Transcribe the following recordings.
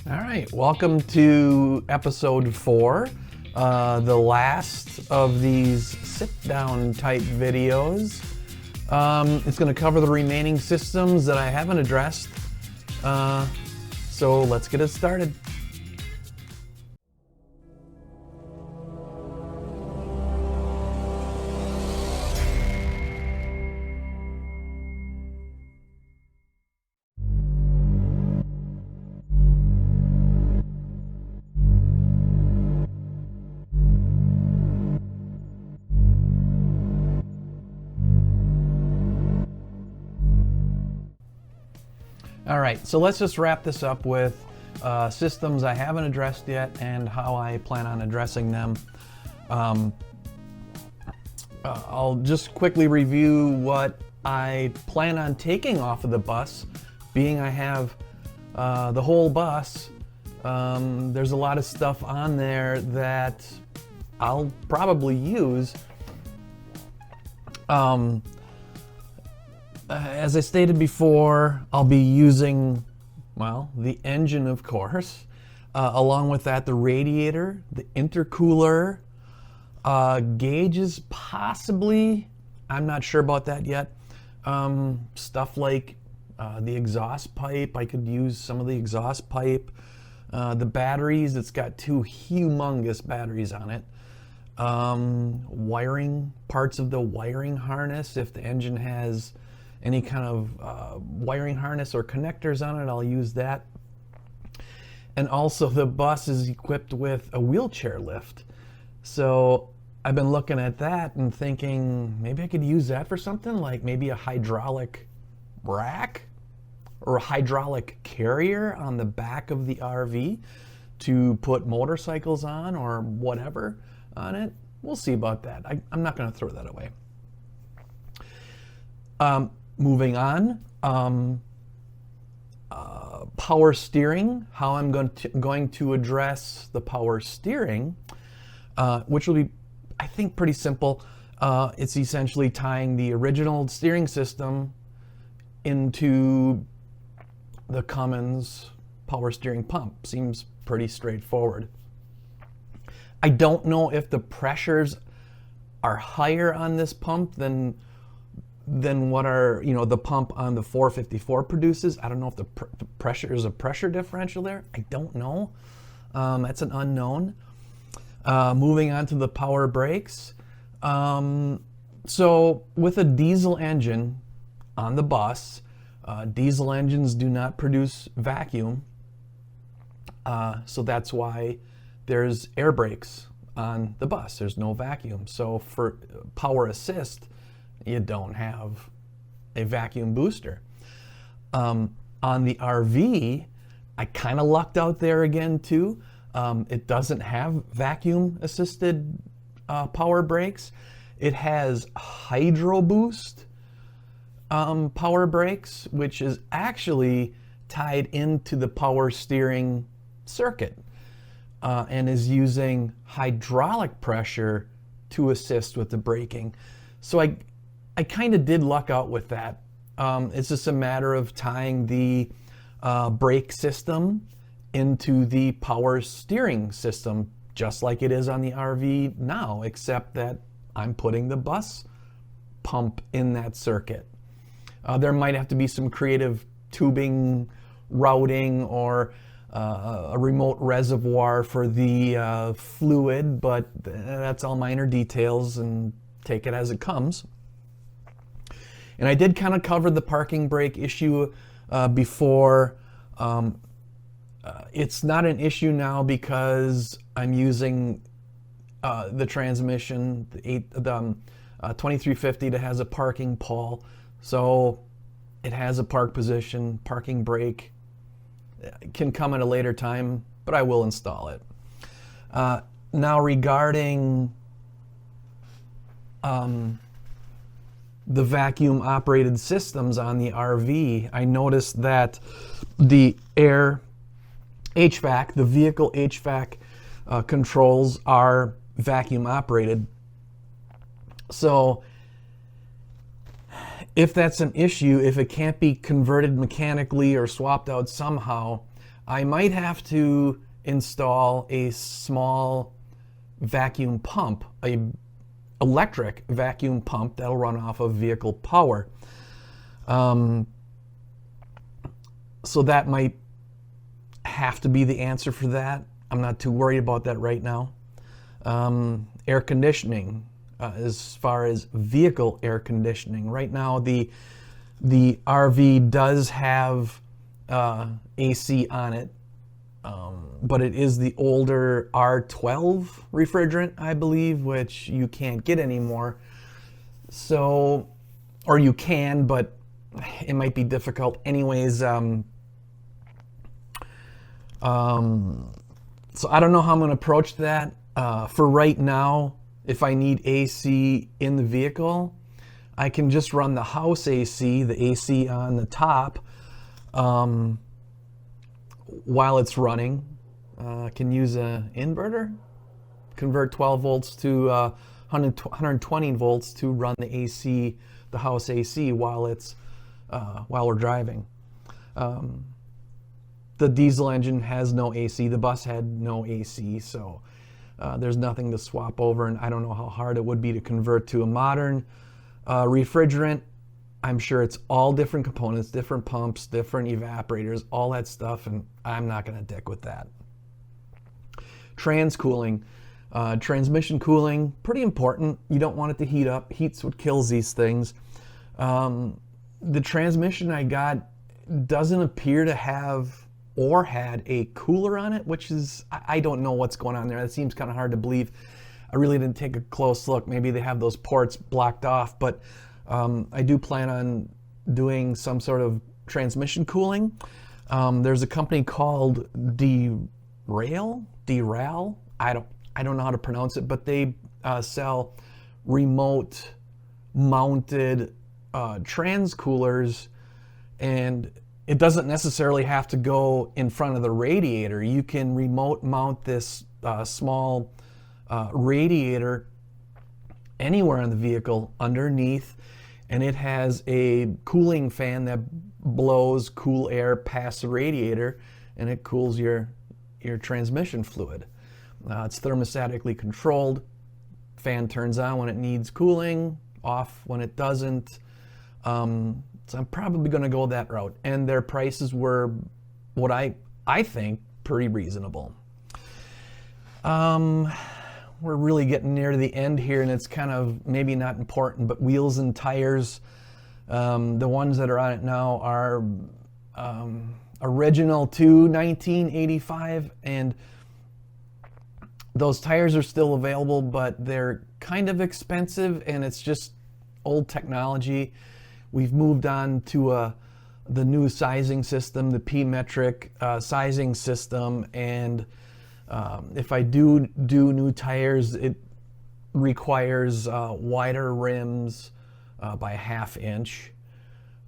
All right, welcome to episode 4, the last of these sit-down type videos. It's going to cover the remaining systems that I haven't addressed, so let's get it started. All right, so let's just wrap this up with systems I haven't addressed yet and how I plan on addressing them. I'll just quickly review what I plan on taking off of the bus, being I have the whole bus. There's a lot of stuff on there that I'll probably use. As I stated before, I'll be using, well, the engine, of course. Along with that, the radiator, the intercooler, gauges possibly. I'm not sure about that yet. Stuff like the exhaust pipe. I could use some of the exhaust pipe. The batteries, it's got 2 humongous batteries on it. Wiring, parts of the wiring harness. If the engine has any kind of wiring harness or connectors on it, I'll use that. And also the bus is equipped with a wheelchair lift. So I've been looking at that and thinking maybe I could use that for something like maybe a hydraulic rack or a hydraulic carrier on the back of the RV to put motorcycles on or whatever on it. We'll see about that. I'm not going to throw that away. Moving on, power steering, how I'm going to address the power steering, which will be, I think, pretty simple. It's essentially tying the original steering system into the Cummins power steering pump. Seems pretty straightforward. I don't know if the pressures are higher on this pump than what are, the pump on the 454 produces. I don't know if the pressure is a pressure differential there. I don't know. That's an unknown. Moving on to the power brakes. So with a diesel engine on the bus, diesel engines do not produce vacuum. So that's why there's air brakes on the bus. There's no vacuum. So for power assist, you don't have a vacuum booster. On the RV, I kind of lucked out there again too. It doesn't have vacuum assisted power brakes. It has hydro boost power brakes, which is actually tied into the power steering circuit and is using hydraulic pressure to assist with the braking. So I kind of did luck out with that. It's just a matter of tying the brake system into the power steering system, just like it is on the RV now, except that I'm putting the bus pump in that circuit. There might have to be some creative tubing routing or a remote reservoir for the fluid, but that's all minor details and take it as it comes. And I did kind of cover the parking brake issue before. It's not an issue now because I'm using the transmission, the 2350 that has a parking pole. So it has a park position, parking brake. It can come at a later time, but I will install it. Now regarding the vacuum operated systems on the RV, I noticed that the air HVAC, the vehicle HVAC controls are vacuum operated. So if that's an issue, if it can't be converted mechanically or swapped out somehow, I might have to install a small vacuum pump, a electric vacuum pump that'll run off of vehicle power. So that might have to be the answer for that. I'm not too worried about that right now. Air conditioning, as far as vehicle air conditioning. Right now, the RV does have AC on it, but it is the older R12 refrigerant, I believe, which you can't get anymore. So, or you can, but it might be difficult. Anyways, so I don't know how I'm going to approach that. For right now, if I need AC in the vehicle, I can just run the house AC, the AC on the top, while it's running. I can use an inverter, convert 12 volts to 120 volts to run the AC, the house AC, while we're driving. The diesel engine has no AC. The bus had no AC, so there's nothing to swap over, and I don't know how hard it would be to convert to a modern refrigerant. I'm sure it's all different components, different pumps, different evaporators, all that stuff, and I'm not going to dick with that. Transmission cooling, pretty important. You don't want it to heat up. Heat's what kills these things. The transmission I got doesn't appear to have or had a cooler on it, which is, I don't know what's going on there. That seems kind of hard to believe. I really didn't take a close look. Maybe they have those ports blocked off, but I do plan on doing some sort of transmission cooling. There's a company called Derail. I don't know how to pronounce it, but they sell remote mounted trans coolers, and it doesn't necessarily have to go in front of the radiator. You can remote mount this small radiator anywhere on the vehicle underneath, and it has a cooling fan that blows cool air past the radiator, and it cools your transmission fluid. It's thermostatically controlled. Fan turns on when it needs cooling, off when it doesn't. So I'm probably going to go that route. And their prices were what I think pretty reasonable. We're really getting near to the end here, and it's kind of maybe not important, but wheels and tires. The ones that are on it now are original to 1985, and those tires are still available, but they're kind of expensive, and it's just old technology. We've moved on to the new sizing system, the P-metric sizing system, and if I do new tires, it requires wider rims by a ½ inch,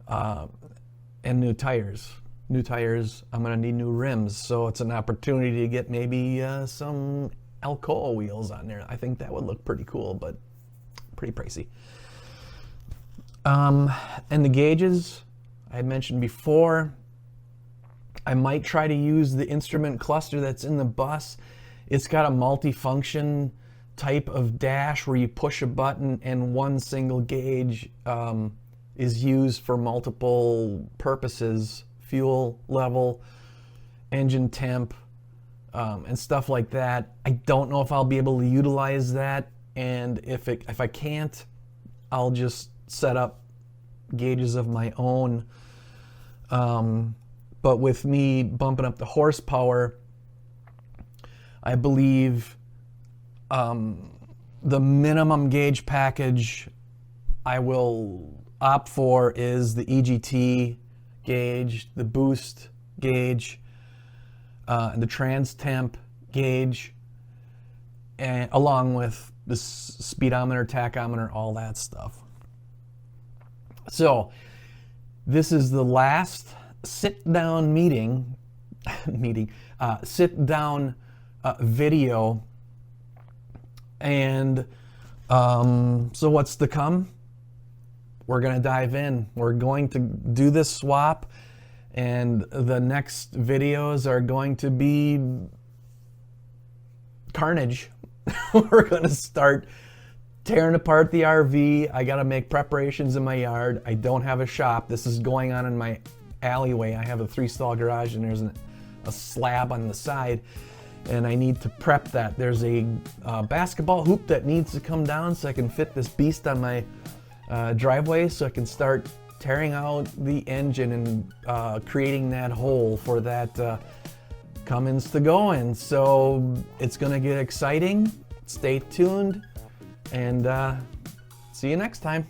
and new tires. New tires, I'm going to need new rims, so it's an opportunity to get maybe some Alcoa wheels on there. I think that would look pretty cool, but pretty pricey. And the gauges, I had mentioned before, I might try to use the instrument cluster that's in the bus. It's got a multi-function type of dash where you push a button and one single gauge is used for multiple purposes: fuel level, engine temp, and stuff like that. I don't know if I'll be able to utilize that, and if I can't, I'll just set up gauges of my own. But with me bumping up the horsepower, I believe the minimum gauge package I will opt for is the EGT gauge, the boost gauge, and the trans temp gauge, and along with the speedometer, tachometer, all that stuff. So this is the last sit-down sit-down video, and so what's to come? We're going to dive in. We're going to do this swap, And the next videos are going to be carnage. We're going to start tearing apart the RV. I got to make preparations in my yard. I don't have a shop. This is going on in my alleyway. I have a 3-stall garage, and there's a slab on the side, and I need to prep that. There's a basketball hoop that needs to come down so I can fit this beast on my driveway, so I can start tearing out the engine and creating that hole for that Cummins to go in. So it's gonna get exciting. Stay tuned, and see you next time.